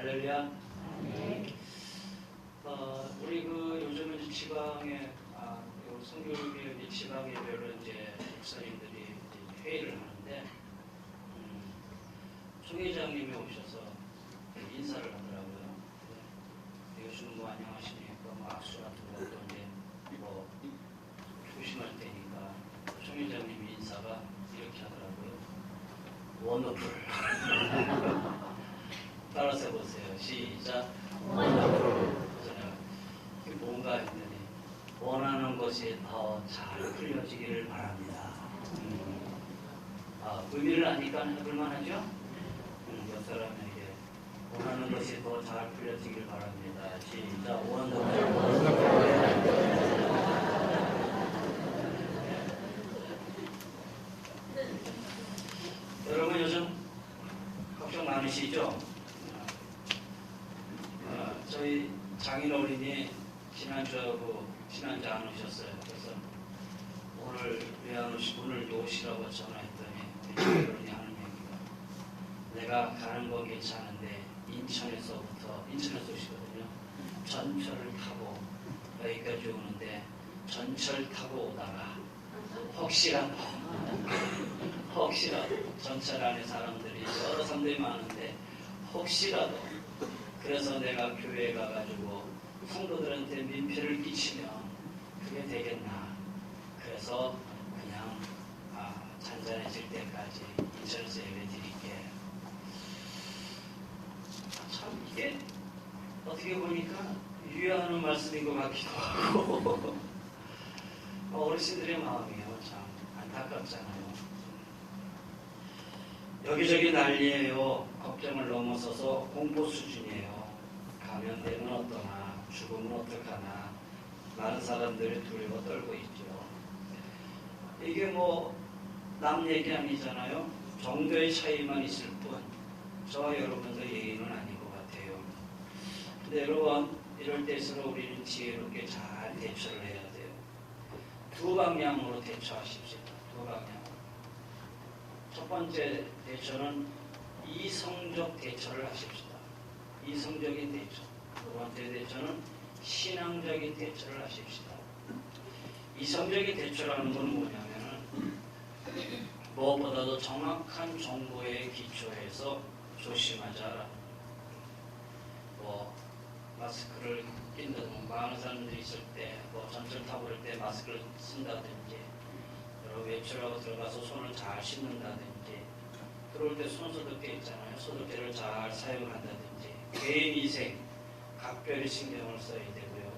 할렐루야. 우리 요즘은 이제 지방에 성교육의 지방예배로 이제 목사님들이 회의를 하는데 총회장님이 오셔서 인사를 하더라고요. 요즘 뭐 안녕하십니까, 뭐 악수 같은 것도 이제 뭐 조심할 테니까 총회장님 인사가 이렇게 하더라고요. 원더풀. 따라서 해보세요. 시작. 원더풀. 그게 뭔가 했더니 원하는 것이 더 잘 풀려지기를 바랍니다. 의미를 아니까 해볼만 하죠? 옆 사람에게 원하는 것이 더 잘 풀려지기를 바랍니다. 시작. 원더풀. 여러분 요즘 걱정 많으시죠? 저희 장인 어린이 지난주하고 지난주 안 오셨어요. 그래서 오늘 왜 안 오시고 오늘 오시라고 전화했더니 장인 어린이 하는 얘기가 내가 가는 건 괜찮은데 인천에서 오시거든요. 전철을 타고 여기까지 오는데 전철 타고 오다가 혹시라도 전철 안에 사람들이 여러 사람들이 많은데 혹시라도 그래서 내가 교회에 가가지고 성도들한테 민폐를 끼치면 그게 되겠나. 그래서 그냥 잔잔해질 때까지 인천에서 예배 드릴게. 참 이게 어떻게 보니까 유효하는 말씀인 것 같기도 하고 어르신들의 마음이에요. 참 안타깝잖아요. 여기저기 난리예요. 걱정을 넘어서서 공포 수준이에요. 감염되면 어떠나 죽으면 어떡하나 많은 사람들이 두려워 떨고 있죠. 이게 뭐 남 얘기 아니잖아요. 정도의 차이만 있을 뿐 저와 여러분들 얘기는 아닌 것 같아요. 근데 여러분 이럴 때일수록 우리는 지혜롭게 잘 대처를 해야 돼요. 두 방향으로 대처하십시오. 두 방향. 첫 번째 대처는 이성적 대처를 하십시다. 이성적인 대처. 두 번째 대처는 신앙적인 대처를 하십시다. 이성적인 대처라는 건 뭐냐면은 무엇보다도 정확한 정보에 기초해서 조심하자라는 뭐 마스크를 낀다든지 많은 사람들이 있을 때 뭐 전철 타고 그럴 때 마스크를 쓴다든지 외출하고 들어가서 손을 잘 씻는다든지 들어올 때 손소독제 있잖아요. 소독제를 잘 사용한다든지 개인위생 각별히 신경을 써야 되고요.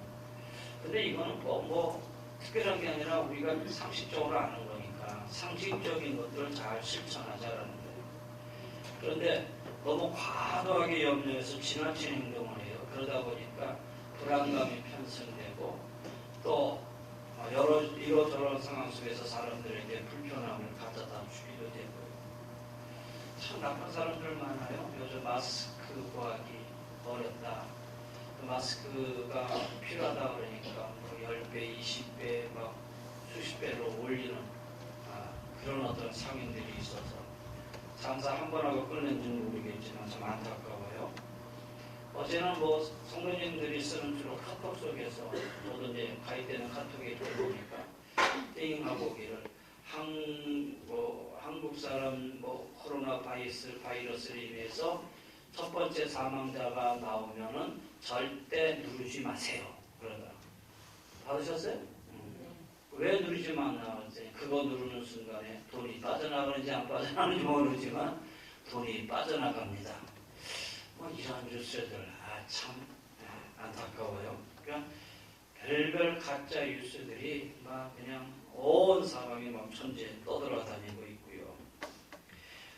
근데 이거는 뭐 특별한 게 아니라 우리가 상식적으로 아는 거니까 상식적인 것들을 잘 실천하자라는 거예요. 그런데 너무 과도하게 염려해서 지나친 행동을 해요. 그러다 보니까 불안감이 편성되고 또 여러 이러저런 상황 속에서 사람들에게 불편함을 가져다 주기도 되고요. 참 나쁜 사람들 많아요. 요즘 마스크 구하기 어렵다. 마스크가 필요하다 그러니까 뭐 10배, 20배, 막 수십 배로 올리는 그런 어떤 상인들이 있어서 장사 한 번 하고 끊는지는 모르겠지만 참 안타까워요. 어제는 뭐 성도님들이 쓰는 주로 카톡 속에서 저도 이제 가입되는 카톡에 들어보니까 띵하고 오기를 한국 사람 뭐 코로나 바이러스로 인해서 첫 번째 사망자가 나오면은 절대 누르지 마세요. 그러더라. 받으셨어요? 왜 누르지 마세요? 그거 누르는 순간에 돈이 빠져나가는지 안 빠져나가는지 모르지만 돈이 빠져나갑니다. 뭐 이런 뉴스들 참 안타까워요. 그러니까 별별 가짜 뉴스들이 막 그냥 온 사방에 막 천지에 떠돌아다니고 있고요.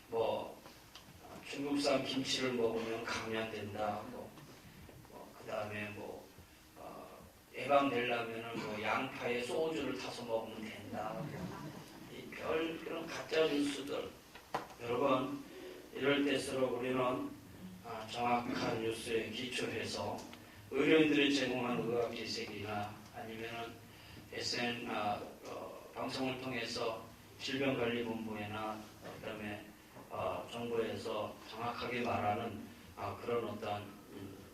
뭐 중국산 김치를 먹으면 감염된다. 그 다음에 예방되려면은 양파에 소주를 타서 먹으면 된다. 그런 가짜 뉴스들. 여러분 이럴 때일수록 우리는 정확한 뉴스에 기초해서 의료인들이 제공한 의학 지식이나 아니면은 방송을 통해서 질병관리본부나 그다음에 정부에서 정확하게 말하는 그런 어떤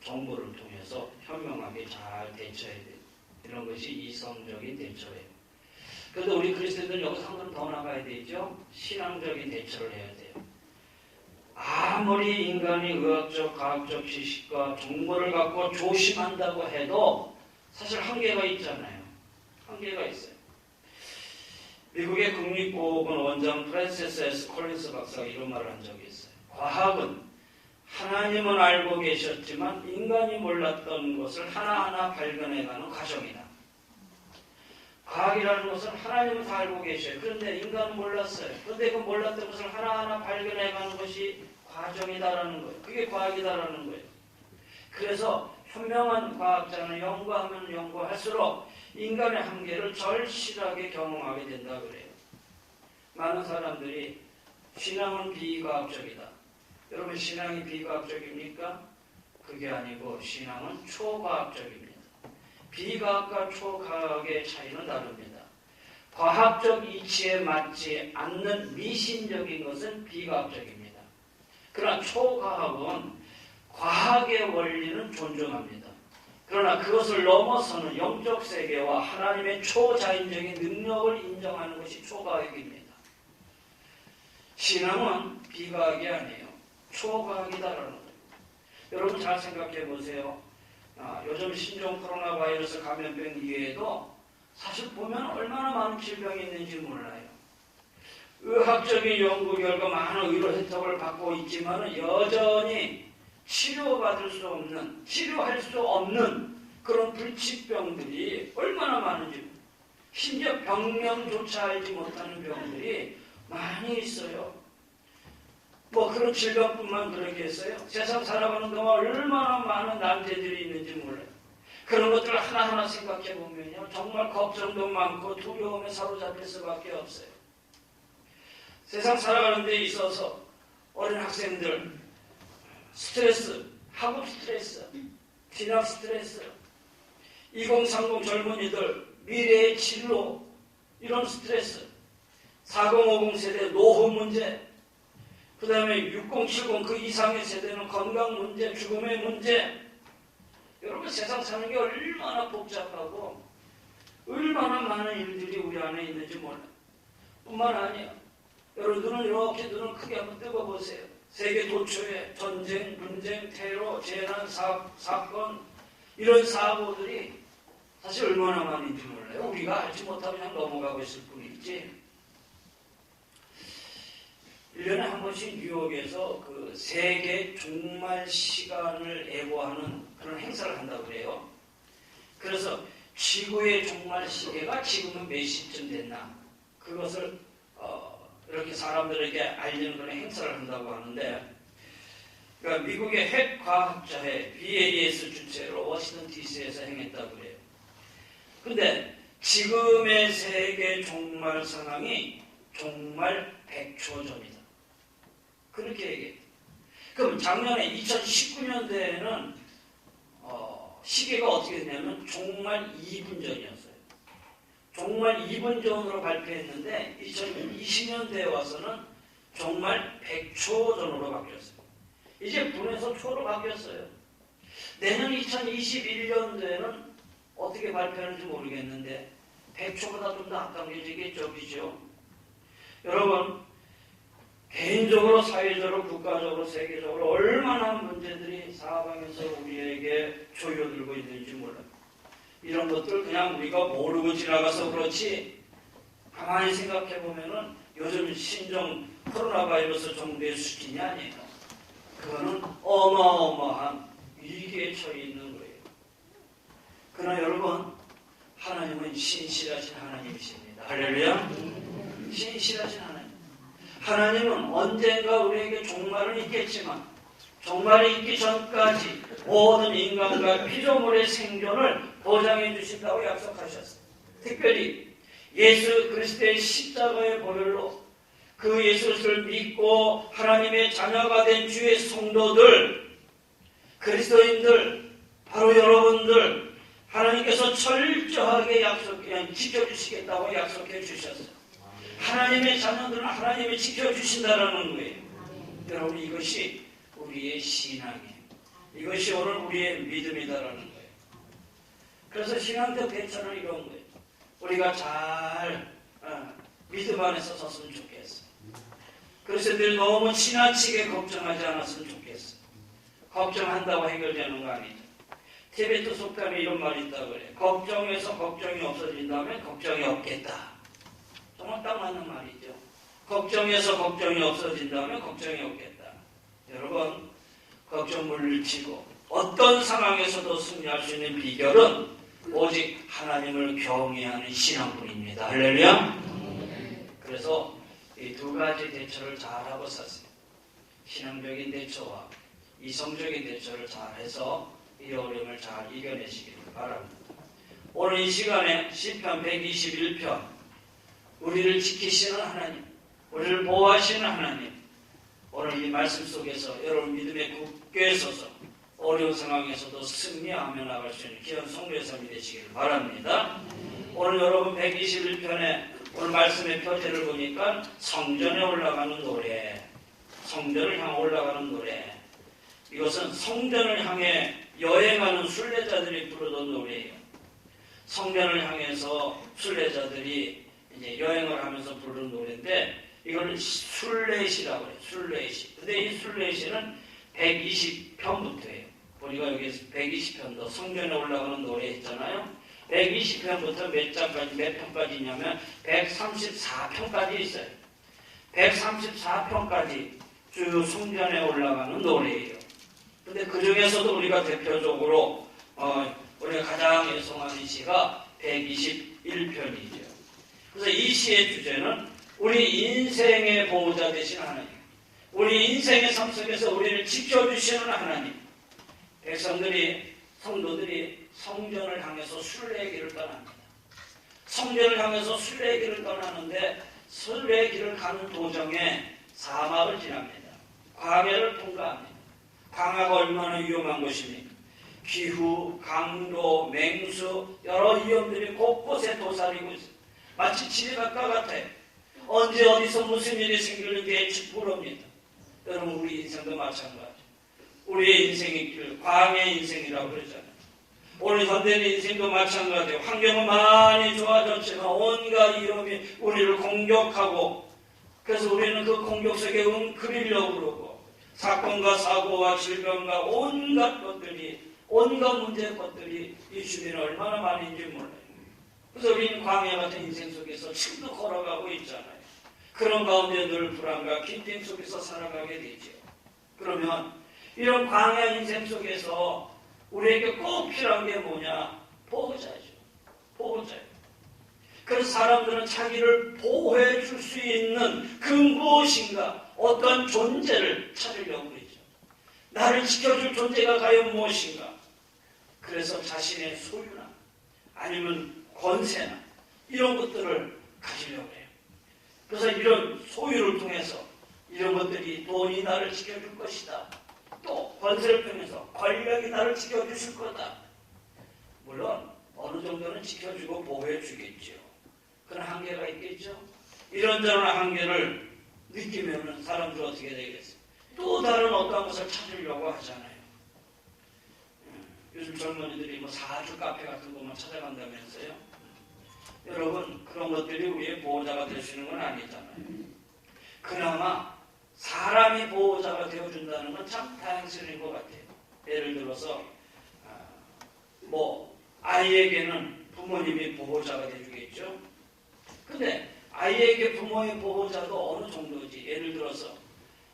정보를 통해서 현명하게 잘 대처해야 돼요. 이런 것이 이성적인 대처예요. 그래도 우리 그리스도인들은 여기서 한 번 더 나가야 되죠. 신앙적인 대처를 해야 돼요. 아무리 인간이 의학적, 과학적 지식과 정보를 갖고 조심한다고 해도 사실 한계가 있잖아요. 한계가 있어요. 미국의 국립보건원 원장 프랜시스 S. 콜린스 박사가 이런 말을 한 적이 있어요. 과학은 하나님은 알고 계셨지만 인간이 몰랐던 것을 하나하나 발견해가는 과정이다. 과학이라는 것은 하나님은 다 알고 계셔요. 그런데 인간은 몰랐어요. 그런데 그 몰랐던 것을 하나하나 발견해가는 것이 과정이다라는 거예요. 그게 과학이다라는 거예요. 그래서 현명한 과학자는 연구하면 연구할수록 인간의 한계를 절실하게 경험하게 된다 그래요. 많은 사람들이 신앙은 비과학적이다. 여러분 신앙이 비과학적입니까? 그게 아니고 신앙은 초과학적입니다. 비과학과 초과학의 차이는 다릅니다. 과학적 이치에 맞지 않는 미신적인 것은 비과학적입니다. 그러나 초과학은 과학의 원리는 존중합니다. 그러나 그것을 넘어서는 영적 세계와 하나님의 초자연적인 능력을 인정하는 것이 초과학입니다. 신앙은 비과학이 아니에요. 초과학이다라는 거예요. 여러분 잘 생각해 보세요. 요즘 신종 코로나 바이러스 감염병 이외에도 사실 보면 얼마나 많은 질병이 있는지 몰라요. 의학적인 연구 결과 많은 의료 혜택을 받고 있지만 여전히 치료받을 수 없는, 치료할 수 없는 그런 불치병들이 얼마나 많은지, 심지어 병명조차 알지 못하는 병들이 많이 있어요. 뭐 그런 질병뿐만 그러겠어요? 세상 살아가는 동안 얼마나 많은 난제들이 있는지 몰라요. 그런 것들을 하나하나 생각해 보면요, 정말 걱정도 많고 두려움에 사로잡힐 수밖에 없어요. 세상 살아가는 데 있어서 어린 학생들 스트레스, 학업 스트레스, 진학 스트레스, 2030 젊은이들 미래의 진로, 이런 스트레스, 4050 세대 노후 문제, 그 다음에 6070 그 이상의 세대는 건강 문제, 죽음의 문제. 여러분 세상 사는 게 얼마나 복잡하고 얼마나 많은 일들이 우리 안에 있는지 몰라요. 뿐만 아니야. 여러분 눈을 눈을 크게 한번 뜨고보세요. 세계 도처에 전쟁, 분쟁, 테러, 재난, 사건 이런 사고들이 사실 얼마나 많은지 몰라요. 우리가 알지 못하고 그냥 넘어가고 있을 뿐이지. 1년에 한 번씩 뉴욕에서 그 세계 종말 시간을 예고하는 그런 행사를 한다고 그래요. 그래서 지구의 종말 시계가 지금은 몇 시쯤 됐나 그것을 이렇게 사람들에게 알리는 그런 행사를 한다고 하는데, 그러니까 미국의 핵과학자회 BAS 주최로 워싱턴 DC에서 행했다고 그래요. 근데 지금의 세계 종말 상황이 종말 100초 전이다. 그렇게 얘기해요. 그럼 작년에 2019년대에는 시계가 어떻게 됐냐면 종말 2분 전이었어요. 종말 2분 전으로 발표했는데 2020년대에 와서는 종말 100초 전으로 바뀌었어요. 이제 분에서 초로 바뀌었어요. 내년 2021년도에는 어떻게 발표하는지 모르겠는데 100초보다 좀 더 앞당겨지겠죠. 그죠? 여러분 개인적으로, 사회적으로, 국가적으로, 세계적으로 얼마나 문제들이 사방에서 우리에게 조여들고 있는지 몰라요. 이런 것들 그냥 우리가 모르고 지나가서 그렇지, 가만히 생각해 보면은 요즘 신종 코로나 바이러스 정도의 수준이 아니에요. 그거는 어마어마한 위기에 처해 있는 거예요. 그러나 여러분, 하나님은 신실하신 하나님이십니다. 할렐루야. 신실하신 하나님. 하나님은 언젠가 우리에게 종말은 있겠지만 종말이 있기 전까지 모든 인간과 피조물의 생존을 보장해 주신다고 약속하셨어요. 특별히 예수 그리스도의 십자가의 보혈로 그 예수 그리스도를 믿고 하나님의 자녀가 된 주의 성도들, 그리스도인들, 바로 여러분들, 하나님께서 철저하게 지켜주시겠다고 약속해 주셨어요. 하나님의 자녀들은 하나님이 지켜주신다라는 거예요. 여러분 이것이 우리의 신앙이에요. 이것이 오늘 우리의 믿음이다라는 거예요. 그래서 신앙적 대처는 이런 거예요. 우리가 잘 믿음 안에서 섰으면 좋겠어. 그래서 늘 너무 지나치게 걱정하지 않았으면 좋겠어. 걱정한다고 해결되는 거 아니죠. 티베트 속담에 이런 말이 있다고 그래요. 걱정해서 걱정이 없어진다면 걱정이 없겠다. 정말 딱 맞는 말이죠. 걱정해서 걱정이 없어진다면 걱정이 없겠다. 여러분, 걱정 물리치고 어떤 상황에서도 승리할 수 있는 비결은 오직 하나님을 경외하는 신앙뿐입니다. 할렐루야. 그래서 이 두 가지 대처를 잘하고 샀어요. 신앙적인 대처와 이성적인 대처를 잘해서 이 어려움을 잘 이겨내시기를 바랍니다. 오늘 이 시간에 시편 121편, 우리를 지키시는 하나님, 우리를 보호하시는 하나님, 오늘 이 말씀 속에서 여러분 믿음에 굳게 서서 어려운 상황에서도 승리하며 나갈 수 있는 귀한 성도의 삶이 되시기를 바랍니다. 오늘 여러분 121편에 오늘 말씀의 표제를 보니까 성전에 올라가는 노래, 성전을 향해 올라가는 노래, 이것은 성전을 향해 여행하는 순례자들이 부르던 노래예요. 성전을 향해서 순례자들이 이제 여행을 하면서 부르는 노래인데 이걸 순례시라고 해요. 순례시. 근데 이 순례시는 120편부터예요. 우리가 여기서 120편도 성전에 올라가는 노래 했잖아요. 120편부터 몇 편까지 있냐면 134편까지 있어요. 134편까지 쭉 성전에 올라가는 노래예요. 근데 그 중에서도 우리가 대표적으로 우리가 가장 애송하는 시가 121편이죠. 그래서 이 시의 주제는 우리 인생의 보호자 되신 하나님, 우리 인생의 삶 속에서 우리를 지켜주시는 하나님, 백성들이, 성도들이 성전을 향해서 순례의 길을 떠납니다. 성전을 향해서 순례의 길을 떠나는데 순례의 길을 가는 도중에 사막을 지납니다. 광야를 통과합니다. 광야가 얼마나 위험한 곳입니까? 기후, 강도, 맹수, 여러 위험들이 곳곳에 도사리고 있어요. 마치 지리바다 같아요. 언제 어디서 무슨 일이 생기는지 예측 모릅니다. 여러분 우리 인생도 마찬가지. 우리의 인생의 길, 광야의 인생이라고 그러잖아요. 오늘 현대의 인생도 마찬가지예요. 환경은 많이 좋아졌지만 온갖 위험이 우리를 공격하고 그래서 우리는 그 공격 속에 웅크리려고 그러고 사건과 사고와 질병과 온갖 것들이 온갖 문제의 것들이 이 주변에 얼마나 많은지 몰라요. 그래서 우리는 광야 같은 인생 속에서 지금도 걸어가고 있잖아요. 그런 가운데 늘 불안과 긴장 속에서 살아가게 되죠. 그러면 이런 광야 인생 속에서 우리에게 꼭 필요한 게 뭐냐? 보호자죠. 보호자예요. 그래서 사람들은 자기를 보호해 줄 수 있는 그 무엇인가 어떤 존재를 찾으려고 그러죠. 나를 지켜줄 존재가 과연 무엇인가? 그래서 자신의 소유나 아니면 권세나 이런 것들을 가지려고 해요. 그래서 이런 소유를 통해서 이런 것들이 돈이 나를 지켜줄 것이다. 또 권세를 통해서 권력이 나를 지켜주실 거다. 물론 어느 정도는 지켜주고 보호해 주겠죠. 그런 한계가 있겠죠. 이런저런 한계를 느끼면 사람들 어떻게 되겠어요? 또 다른 어떤 것을 찾으려고 하잖아요. 요즘 젊은이들이 뭐 사주 카페 같은 것만 찾아간다면서요. 여러분 그런 것들이 우리의 보호자가 될 수 있는 건 아니잖아요. 그나마 사람이 보호자가 되어준다는 건 참 다행스러운 것 같아요. 예를 들어서 뭐 아이에게는 부모님이 보호자가 되주겠죠. 근데 아이에게 부모의 보호자도 어느 정도지. 예를 들어서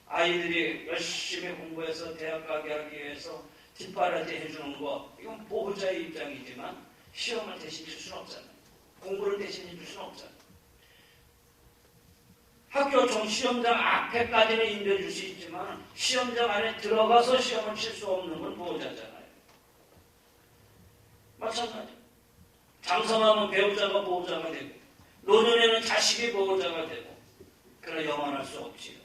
아이들이 열심히 공부해서 대학 가게 하기 위해서 뒷바라지 해주는 거, 이건 보호자의 입장이지만 시험을 대신 줄 수는 없잖아요. 공부를 대신해 줄 수는 없잖아요. 학교 종 시험장 앞에까지는 인도해 줄 수 있지만 시험장 안에 들어가서 시험을 칠 수 없는 건 보호자잖아요. 마찬가지. 장성하면 배우자가 보호자가 되고 노년에는 자식이 보호자가 되고 그러나 영원할 수 없지.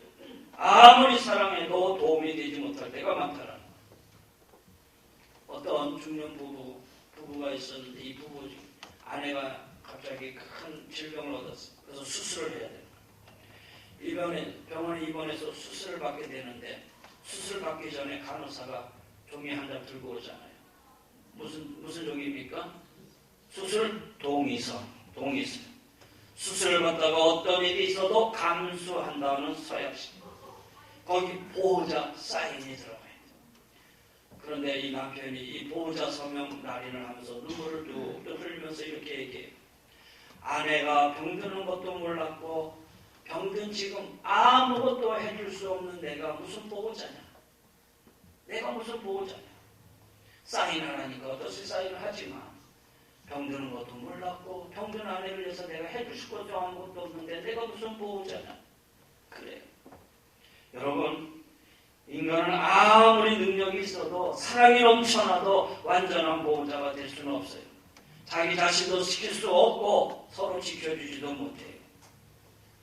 아무리 사랑해도 도움이 되지 못할 때가 많다라는 거예요. 어떤 중년 부부가 있었는데 이 부부 중 아내가 갑자기 큰 질병을 얻었어요. 그래서 수술을 해야 돼요. 병원에 입원해서 수술을 받게 되는데 수술 받기 전에 간호사가 종이 한 장 들고 오잖아요. 무슨 종입니까? 수술 동의서. 수술을 받다가 어떤 일이 있어도 감수한다는 서약식. 거기 보호자 사인이 들어가요. 그런데 이 남편이 이 보호자 서명 날인을 하면서 눈물을 뚝뚝 흘리면서 이렇게 얘기해요. 아내가 병드는 것도 몰랐고 병든 지금 아무것도 해줄 수 없는 내가 무슨 보호자냐. 사인하라니까 어떻게 사인을 하지만 병드는 것도 몰랐고 병든 아내를 위해서 내가 해줄 것도 아무것도 없는데 내가 무슨 보호자냐. 그래요. 여러분, 인간은 아무리 능력이 있어도 사랑이 넘쳐나도 완전한 보호자가 될 수는 없어요. 자기 자신도 지킬 수 없고 서로 지켜주지도 못해요.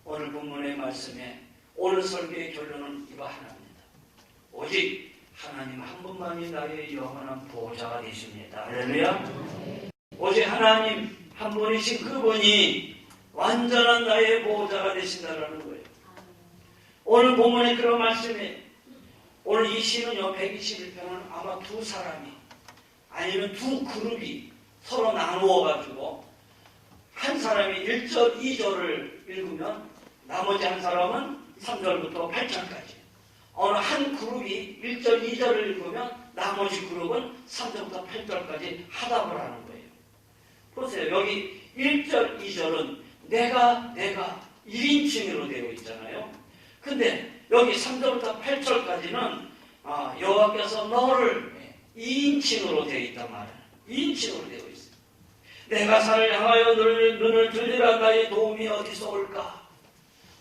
오늘 본문의 말씀에 오늘 설교의 결론은 이와 하나입니다. 오직 하나님 한 분만이 나의 영원한 보호자가 되십니다. 할렐루야. 오직 하나님 한 분이신 그분이 완전한 나의 보호자가 되신다는 거예요. 오늘 본문에 그런 말씀이 오늘 이 시는요 121편은 아마 두 사람이 아니면 두 그룹이 서로 나누어가지고 한 사람이 1절 2절을 읽으면 나머지 한 사람은 3절부터 8절까지 어느 한 그룹이 1절 2절을 읽으면 나머지 그룹은 3절부터 8절까지 하답을 하는 거예요. 보세요. 여기 1절 2절은 내가 1인칭으로 되어 있잖아요. 근데 여기 3절부터 8절까지는 여호와께서 너를 2인칭으로 되어 있단 말이에요. 2인칭으로 되어 있어요. 내가 산을 향하여 눈을 들리라. 나의 도움이 어디서 올까?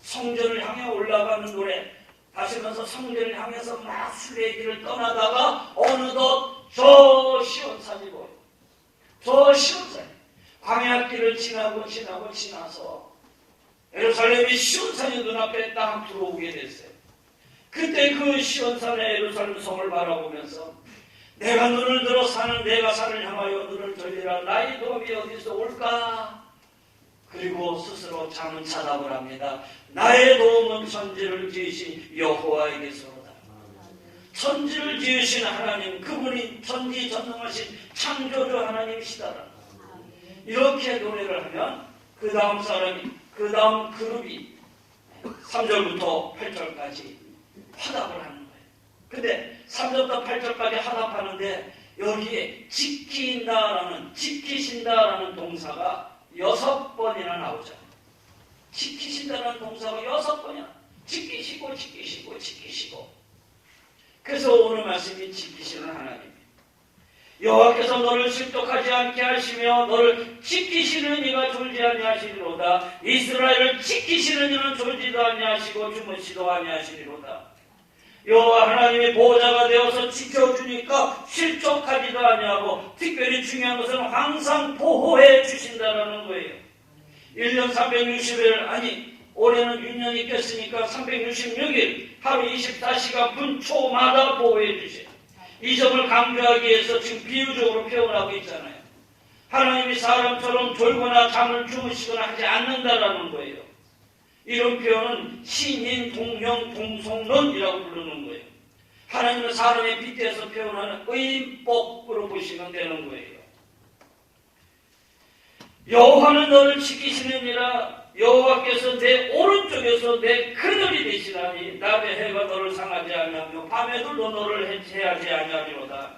성전을 향해 올라가는 노래 다시면서 성전을 향해서 막 순례길을 떠나다가 어느덧 저 시온산이 보여요. 저 시온산 광야길을 지나서 예루살렘이 시온산이 눈앞에 딱 들어오게 됐어요. 그때 그 시온산의 예루살렘 성을 바라보면서 내가 눈을 들어 내가 산을 향하여 눈을 돌리라. 나의 도움이 어디서 올까? 그리고 스스로 자문차답을 합니다. 나의 도움은 천지를 지으신 여호와에게서로다. 천지를 지으신 하나님, 그분이 전지전능하신 창조주 하나님이시다. 이렇게 노래를 하면 그 다음 그룹이 3절부터 8절까지 화답을 하는 거예요. 근데 3절부터 8절까지 화답하는데 여기에 지키신다라는 동사가 6번이나 나오잖아요. 지키신다라는 동사가 6번이나 지키시고. 그래서 오늘 말씀이 지키시는 하나님. 여호와께서 너를 실족하지 않게 하시며 너를 지키시는 이가 졸지 아니하시리로다. 이스라엘을 지키시는 이는 졸지도 아니하시고 주무시도 아니하시리로다. 여호와 하나님의 보호자가 되어서 지켜주니까 실족하지도 아니하고 특별히 중요한 것은 항상 보호해 주신다는 거예요. 1년 360일 올해는 6년이 꼈으니까 366일 하루 24시간 분초마다 보호해 주세요. 이 점을 강조하기 위해서 지금 비유적으로 표현하고 있잖아요. 하나님이 사람처럼 졸거나 잠을 주무시거나 하지 않는다라는 거예요. 이런 표현은 신인, 동형, 동성론이라고 부르는 거예요. 하나님은 사람의 빗대서 표현하는 의인법으로 보시면 되는 거예요. 여호와는 너를 지키시느니라. 여호와께서 내 오른쪽에서 내 그늘이 되시나니 낮에 해가 너를 상하지 아니하며 밤에도 너를 해하지 아니하리로다.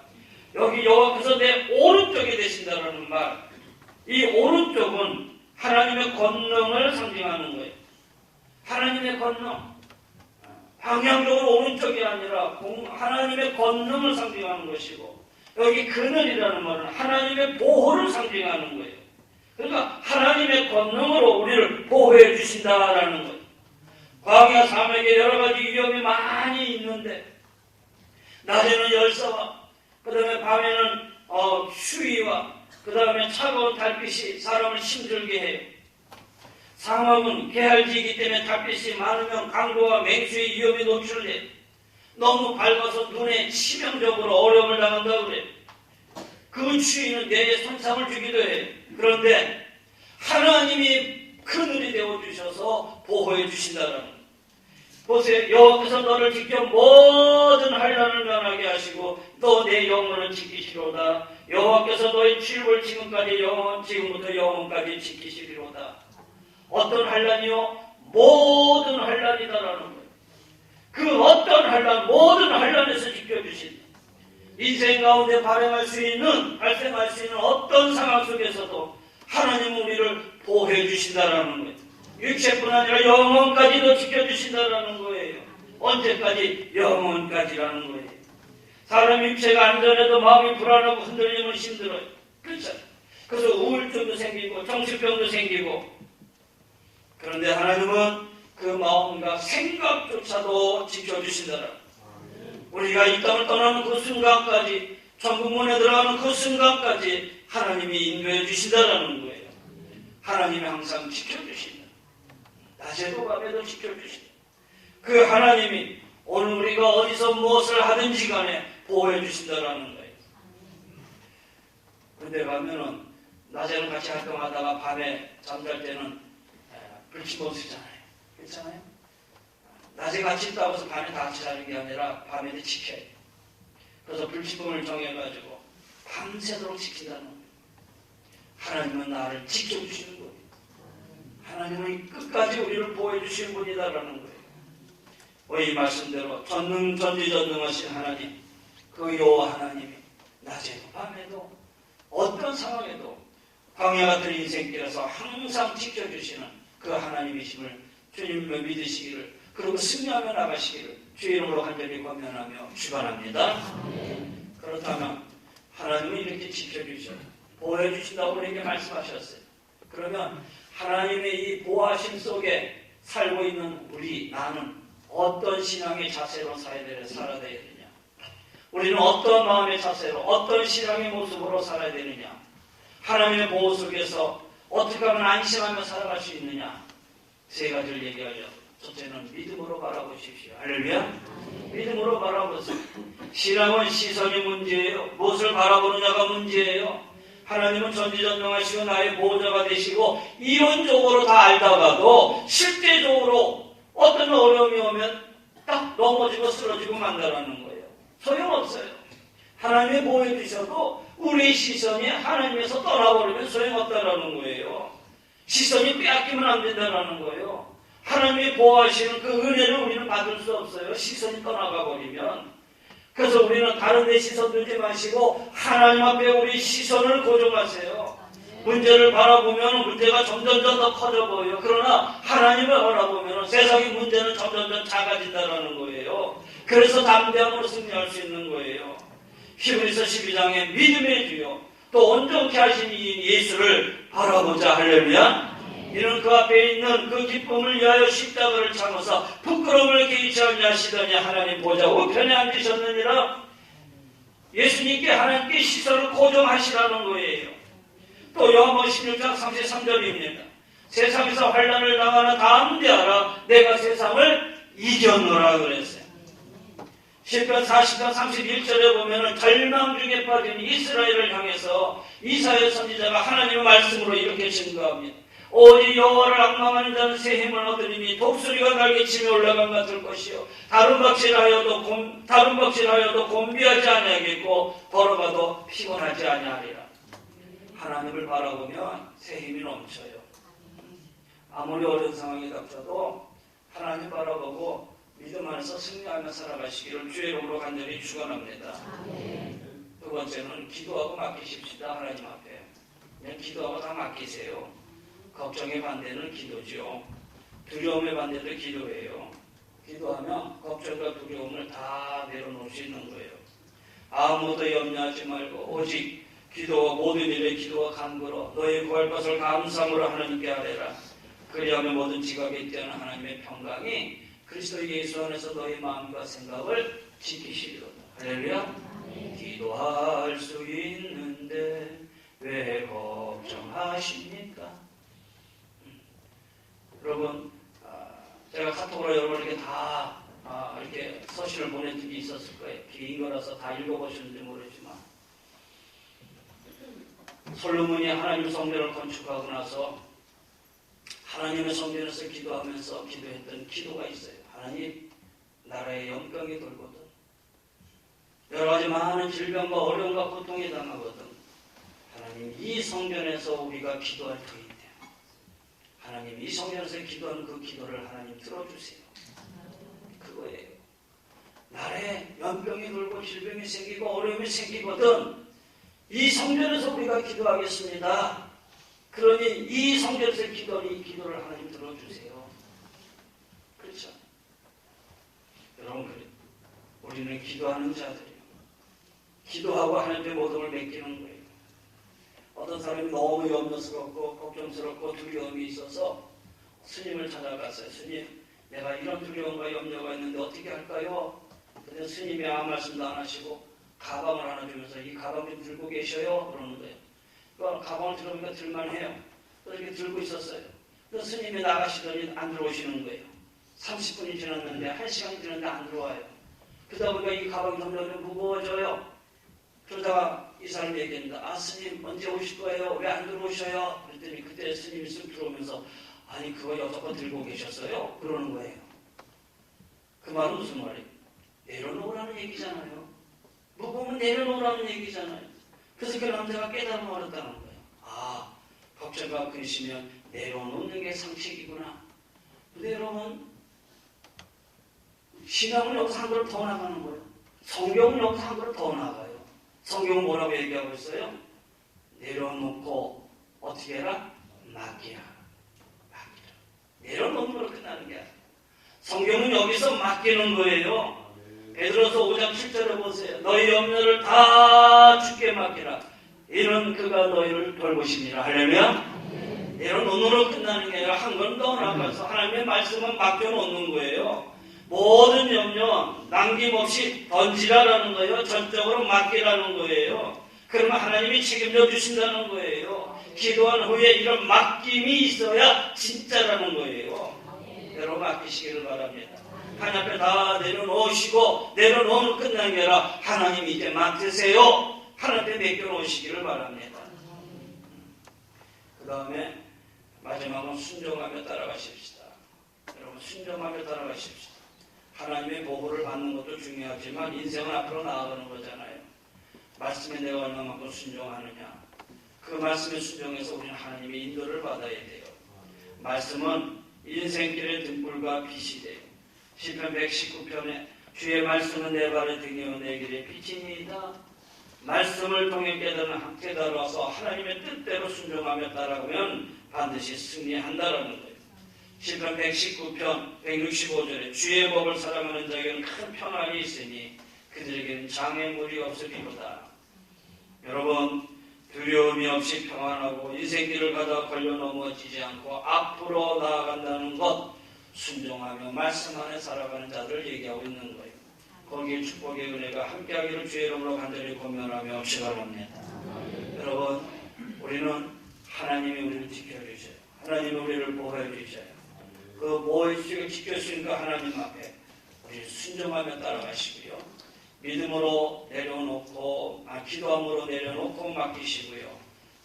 여기 여호와께서 내 오른쪽에 되신다는 말, 이 오른쪽은 하나님의 권능을 상징하는 거예요. 하나님의 권능, 방향적으로 오른쪽이 아니라 하나님의 권능을 상징하는 것이고, 여기 그늘이라는 말은 하나님의 보호를 상징하는 거예요. 그러니까 하나님의 권능으로 우리를 보호해 주신다라는 거예요. 광야 사막에 여러 가지 위험이 많이 있는데 낮에는 열사와 그 다음에 밤에는 추위와 그 다음에 차가운 달빛이 사람을 힘들게 해요. 사막은 개활지이기 때문에 달빛이 많으면 강도와 맹수의 위험에 노출돼 너무 밝아서 눈에 치명적으로 어려움을 당한다고 그래요. 그 추위는 뇌에 손상을 주기도 해요. 그런데 하나님이 그늘이 되어주셔서 보호해 주신다는 보세요. 여호와께서 너를 지켜 모든 환난을 면하게 하시고 또 내 영혼을 지키시로다. 여호와께서 너의 출입을 지금부터 영원까지 지키시리로다. 어떤 환난이요? 모든 환난이다라는 거예요. 그 어떤 환난, 모든 환난에서 지켜주신 인생 가운데 발생할 수 있는 어떤 상황 속에서도 하나님은 우리를 보호해 주신다라는 거예요. 육체뿐 아니라 영원까지도 지켜주신다라는 거예요. 언제까지? 영원까지라는 거예요. 사람 육체가 안전해도 마음이 불안하고 흔들리면 힘들어요. 그렇죠? 그래서 우울증도 생기고 정신병도 생기고, 그런데 하나님은 그 마음과 생각조차도 지켜주신다라는 거예요. 우리가 이 땅을 떠나는 그 순간까지, 천국문에 들어가는 그 순간까지 하나님이 인도해 주신다라는 거예요. 하나님이 항상 지켜주신다. 낮에도 밤에도 지켜주신다. 그 하나님이 오늘 우리가 어디서 무엇을 하든지 간에 보호해 주신다라는 거예요. 그런데 가면은 낮에는 같이 활동하다가 밤에 잠잘 때는 불치 못 쓰잖아요. 그렇잖아요? 낮에 같이 있다고 해서 밤에 다 같이 자는 게 아니라 밤에도 지켜야 돼요. 그래서 불치범을 정해가지고 밤새도록 지킨다는 거예요. 하나님은 나를 지켜주시는 거예요. 하나님은 끝까지 우리를 보호해 주시는 분이다라는 거예요. 이 말씀대로 전지전능하신 하나님, 그 여호와 하나님이 낮에도 밤에도 어떤 상황에도 광야 같은 인생길에서 항상 지켜주시는 그 하나님이심을 주님을 믿으시기를, 그리고 승리하며 나가시기를 주의 이름으로 간절히 권면하며 축원합니다. 그렇다면 하나님은 이렇게 지켜주셔요. 보호해 주신다고 우리에게 말씀하셨어요. 그러면 하나님의 이 보호하심 속에 살고 있는 나는 어떤 신앙의 자세로 살아야 되느냐? 우리는 어떤 마음의 자세로, 어떤 신앙의 모습으로 살아야 되느냐? 하나님의 보호 속에서 어떻게 하면 안심하며 살아갈 수 있느냐? 세 가지를 얘기하죠. 첫째는 믿음으로 바라보십시오. 할렐루야. 믿음으로 바라보세요. 신앙은 시선이 문제예요. 무엇을 바라보느냐가 문제예요. 하나님은 전지전능하시고 나의 보호자가 되시고 이론적으로 다 알다가도 실제적으로 어떤 어려움이 오면 딱 넘어지고 쓰러지고 만다라는 거예요. 소용없어요. 하나님이 보호해 주셔도 우리의 시선이 하나님에서 떠나버리면 소용없다라는 거예요. 시선이 빼앗기면 안 된다라는 거예요. 하나님이 보호하시는 그 은혜를 우리는 받을 수 없어요. 시선이 떠나가 버리면. 그래서 우리는 다른 데 시선 두지 마시고 하나님 앞에 우리 시선을 고정하세요. 문제를 바라보면 문제가 점점 더 커져 보여요. 그러나 하나님을 바라보면 세상의 문제는 점점 작아진다는 거예요. 그래서 담대함으로 승리할 수 있는 거예요. 히브리서 12장에 믿음의 주요 또 온전케 하신 이인 예수를 바라보자. 할렐루야. 이는 그 앞에 있는 그 기쁨을 위하여 십자가를 참아서 부끄러움을 개의치 아니하시더니 하나님 보좌 우편에 앉으셨느니라. 예수님께 하나님께 시선을 고정하시라는 거예요. 또 요한복음 16장 33절입니다. 세상에서 환난을 당하나 담대하라. 내가 세상을 이겼노라 그랬어요. 시편 40장 31절에 보면은 절망 중에 빠진 이스라엘을 향해서 이사야 선지자가 하나님의 말씀으로 이렇게 증거합니다. 오직 여호와를 앙망하는 자는 새 힘을 얻으리니 독수리가 날개치며 올라간 같을 것이요 다른 박질하여도 곤비하지 아니하겠고 걸어가도 피곤하지 아니하리라. 하나님을 바라보면 새 힘이 넘쳐요. 아무리 어려운 상황이 닥쳐도 하나님 바라보고 믿음 안에서 승리하며 살아가시기를 주의 이름으로 간절히 축원합니다. 두 번째는 기도하고 맡기십시다. 하나님 앞에 그냥 기도하고 다 맡기세요. 걱정의 반대는 기도죠. 두려움의 반대도 기도예요. 기도하면 걱정과 두려움을 다 내려놓을 수 있는 거예요. 아무것도 염려하지 말고 오직 기도와 모든 일에 기도와 간구로 너의 구할 것을 감사함으로 하나님께 아뢰라. 그리하면 모든 지각에 있다는 하나님의 평강이 그리스도 예수 안에서 너의 마음과 생각을 지키시리로다. 할렐루야. 기도할 수 있는데 왜 걱정하십니까? 여러분, 제가 카톡으로 여러분에게 다 이렇게 서신을 보낸 적이 있었을 거예요. 긴 거라서 다 읽어보셨는지 모르지만 솔로몬이 하나님 성전을 건축하고 나서 하나님의 성전에서 기도하면서 기도했던 기도가 있어요. 하나님 나라에 연병이 돌거든. 여러 가지 많은 질병과 어려움과 고통에 당하거든. 하나님 이 성전에서 우리가 기도할 터인데 하나님 이 성전에서 기도하는 그 기도를 하나님 들어주세요. 그거예요. 나라에 연병이 돌고 질병이 생기고 어려움이 생기거든. 이 성전에서 우리가 기도하겠습니다. 그러니 이 성전에서 기도하는 이 기도를 하나님 들어주세요. 그렇죠? 여러분, 우리는 기도하는 자들이에요. 기도하고 하나님의 모든 걸 맡기는 거예요. 어떤 사람이 너무 염려스럽고 걱정스럽고 두려움이 있어서 스님을 찾아갔어요. 스님, 내가 이런 두려움과 염려가 있는데 어떻게 할까요? 근데 스님이 아무 말씀도 안 하시고 가방을 하나 주면서 이 가방 좀 들고 계셔요? 그러는 거예요. 그 가방을 들어보니까 들만해요. 그래서 이렇게 들고 있었어요. 그래서 스님이 나가시더니 안 들어오시는 거예요. 30분이 지났는데 1시간이 지났는데 안 들어와요. 그러다 보니까 이 가방이 점점 무거워져요. 그러다가 이 사람이 얘기합니다. 아, 스님 언제 오실 거예요? 왜 안 들어오셔요? 그랬더니 그때 스님이 쓱 들어오면서 아니 그거 여태껏 들고 계셨어요? 그러는 거예요. 그 말은 무슨 말이에요? 내려놓으라는 얘기잖아요. 무거우면 내려놓으라는 얘기잖아요. 그래서 그 남자가 깨달음을 얻었다는 거예요. 아, 걱정과 근심이면 내려놓는 게 상식이구나. 근데 여러분, 신앙은 여기서 한 걸음 더 나가는 거예요. 성경은 여기서 한 걸음 더 나가요. 성경은 뭐라고 얘기하고 있어요? 내려놓고 어떻게 해라? 맡기라. 맡기라. 내려놓는 걸로 끝나는 게 아니에요. 성경은 여기서 맡기는 거예요. 베드로서 5장 7절에 보세요. 너희 염려를 다 주께 맡기라. 이는 그가 너희를 돌보심이라. 하려면 내려놓는 걸로 끝나는 게 아니라 한 번 더 나가서 하나님의 말씀은 맡겨놓는 거예요. 모든 염려 남김없이 던지라라는 거예요. 전적으로 맡기라는 거예요. 그러면 하나님이 책임져 주신다는 거예요. 기도한 후에 이런 맡김이 있어야 진짜라는 거예요. 여러분 맡기시기를 바랍니다. 하나님 앞에 다 내려놓으시고 내려놓으면 끝난 게 아니라 하나님 이제 맡으세요. 하나님 앞에 맡겨놓으시기를 바랍니다. 그 다음에 마지막은 순종하며 따라가십시다. 여러분 순종하며 따라가십시다. 하나님의 보호를 받는 것도 중요하지만 인생은 앞으로 나아가는 거잖아요. 말씀에 내가 얼마만큼 순종하느냐. 그 말씀에 순종해서 우리는 하나님의 인도를 받아야 돼요. 말씀은 인생길의 등불과 빛이 돼요. 시편 119편에 주의 말씀은 내 발의 등이요 내 길의 빛이니이다. 말씀을 통해 깨달아서 하나님의 뜻대로 순종하며 따라가면 반드시 승리한다라는 거예요. 시편 119편 165절에 주의 법을 사랑하는 자에게는 큰 평안이 있으니 그들에게는 장애물이 없으리로다. 여러분 두려움이 없이 평안하고 인생길을 가다 걸려 넘어지지 않고 앞으로 나아간다는 것 순종하며 말씀 안에 살아가는 자들을 얘기하고 있는 거예요. 거기에 축복의 은혜가 함께하기를 주의 이름으로 간절히 권면하며 축원합니다. 여러분 우리는 하나님이 우리를 지켜주셔요. 하나님이 우리를 보호해 주셔요. 그 보호해 주시고 지켜주시니까 하나님 앞에 우리 순종하며 따라가시고요. 믿음으로 내려놓고 기도함으로 내려놓고 맡기시고요.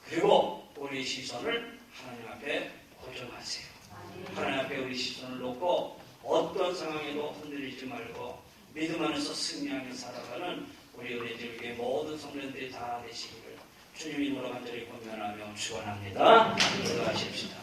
그리고 우리 시선을 하나님 앞에 고정하세요. 하나님 앞에 우리 시선을 놓고 어떤 상황에도 흔들리지 말고 믿음 안에서 승리하며 살아가는 우리 은혜들에게 모든 성도들이 다 되시기를 주님 이름으로 간절히 권면하며 축원합니다. 들어가십시다.